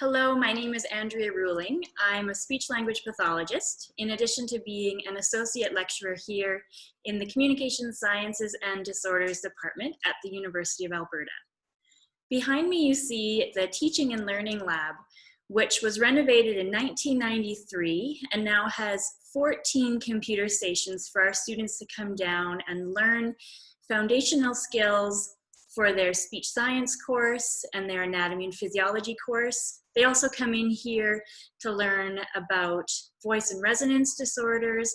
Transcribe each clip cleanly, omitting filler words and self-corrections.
Hello, my name is Andrea Ruelling. I'm a speech-language pathologist, in addition to being an associate lecturer here in the Communication Sciences and Disorders Department at the University of Alberta. Behind me you see the Teaching and Learning Lab, which was renovated in 1993 and now has 14 computer stations for our students to come down and learn foundational skills for their speech science course and their anatomy and physiology course. They also come in here to learn about voice and resonance disorders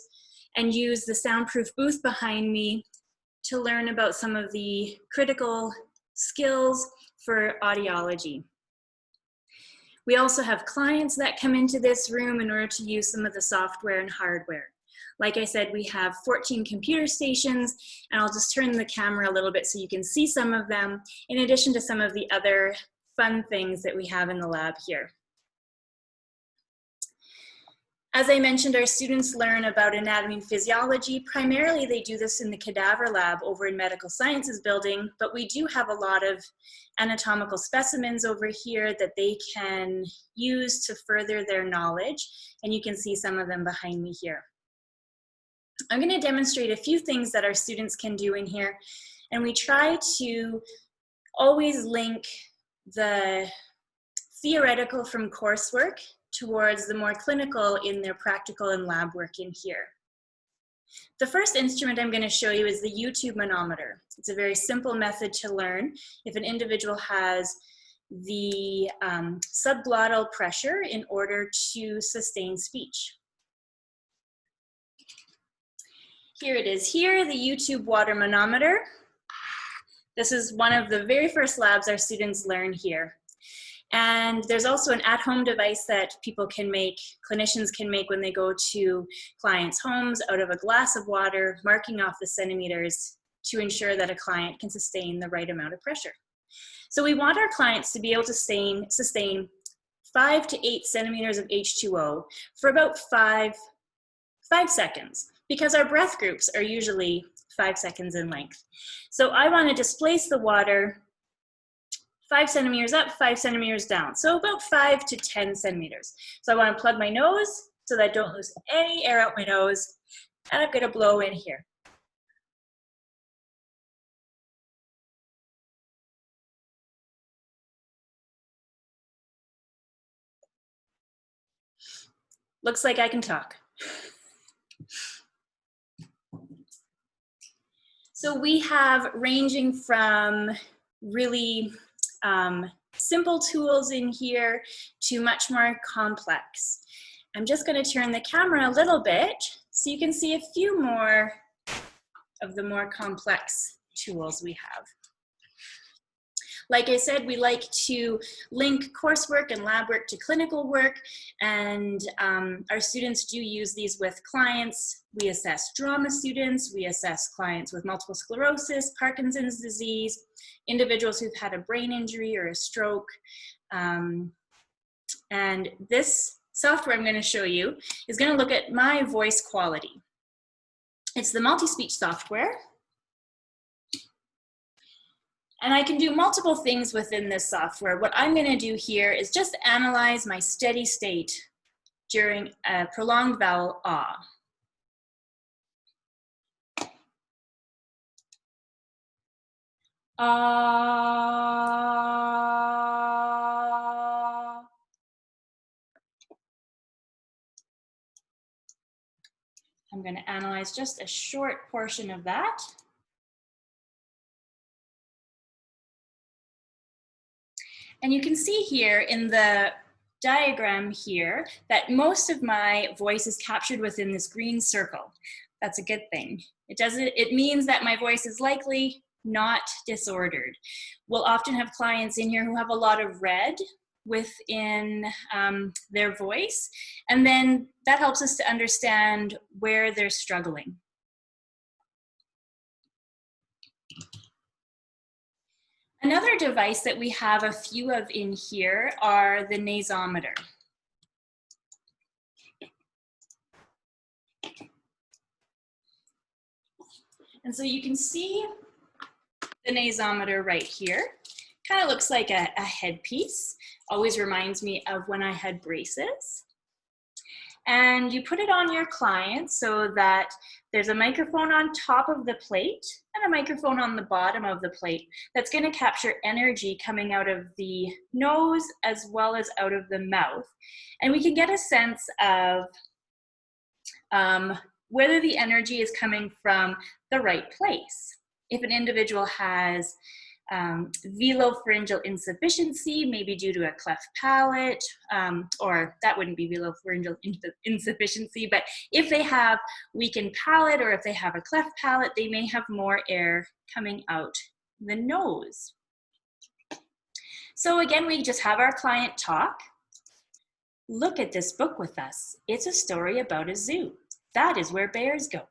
and use the soundproof booth behind me to learn about some of the critical skills for audiology. We also have clients that come into this room in order to use some of the software and hardware. Like I said, we have 14 computer stations, and I'll just turn the camera a little bit so you can see some of them, in addition to some of the other fun things that we have in the lab here. As I mentioned, our students learn about anatomy and physiology. Primarily, they do this in the cadaver lab over in Medical Sciences building, but we do have a lot of anatomical specimens over here that they can use to further their knowledge, and you can see some of them behind me here. I'm going to demonstrate a few things that our students can do in here, and we try to always link the theoretical from coursework towards the more clinical in their practical and lab work in here. The first instrument I'm going to show you is the YouTube manometer. It's a very simple method to learn if an individual has the subglottal pressure in order to sustain speech. Here it is here, the YouTube water manometer. This is one of the very first labs our students learn here. And there's also an at-home device that people can make, clinicians can make when they go to clients' homes out of a glass of water, marking off the centimeters to ensure that a client can sustain the right amount of pressure. So we want our clients to be able to sustain 5 to 8 centimeters of H2O for about 5 seconds, because our breath groups are usually 5 seconds in length. So I want to displace the water 5 centimeters up, 5 centimeters down. So about 5 to 10 centimeters. So I want to plug my nose so that I don't lose any air out my nose. And I'm going to blow in here. Looks like I can talk. So we have ranging from really simple tools in here to much more complex. I'm just going to turn the camera a little bit so you can see a few more of the more complex tools we have. Like I said, we like to link coursework and lab work to clinical work, and our students do use these with clients. We assess drama students, we assess clients with multiple sclerosis, Parkinson's disease, individuals who've had a brain injury or a stroke. And this software I'm going to show you is going to look at my voice quality. It's the Multispeech Software. And I can do multiple things within this software. What I'm going to do here is just analyze my steady state during a prolonged vowel ah. Ah. I'm going to analyze just a short portion of that. And you can see here in the diagram here that most of my voice is captured within this green circle. That's a good thing. It means that my voice is likely not disordered. We'll often have clients in here who have a lot of red within their voice, and then that helps us to understand where they're struggling. Another device that we have a few of in here are the Nasometer. And so you can see the Nasometer right here. Kind of looks like a headpiece. Always reminds me of when I had braces. And you put it on your client so that there's a microphone on top of the plate and a microphone on the bottom of the plate that's going to capture energy coming out of the nose as well as out of the mouth. And we can get a sense of whether the energy is coming from the right place. If an individual has velopharyngeal insufficiency, maybe due to a cleft palate, or that wouldn't be velopharyngeal insufficiency, but if they have weakened palate or if they have a cleft palate, they may have more air coming out the nose. So again, we just have our client talk. Look at this book with us. It's a story about a zoo. That is where bears go.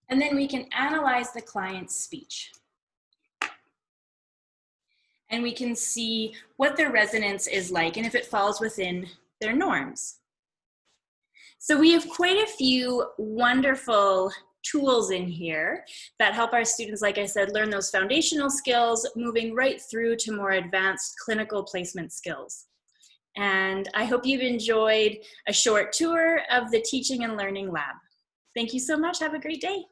And then we can analyze the client's speech. And we can see what their resonance is like and if it falls within their norms. So we have quite a few wonderful tools in here that help our students, like I said, learn those foundational skills, moving right through to more advanced clinical placement skills. And I hope you've enjoyed a short tour of the Teaching and Learning Lab. Thank you so much. Have a great day.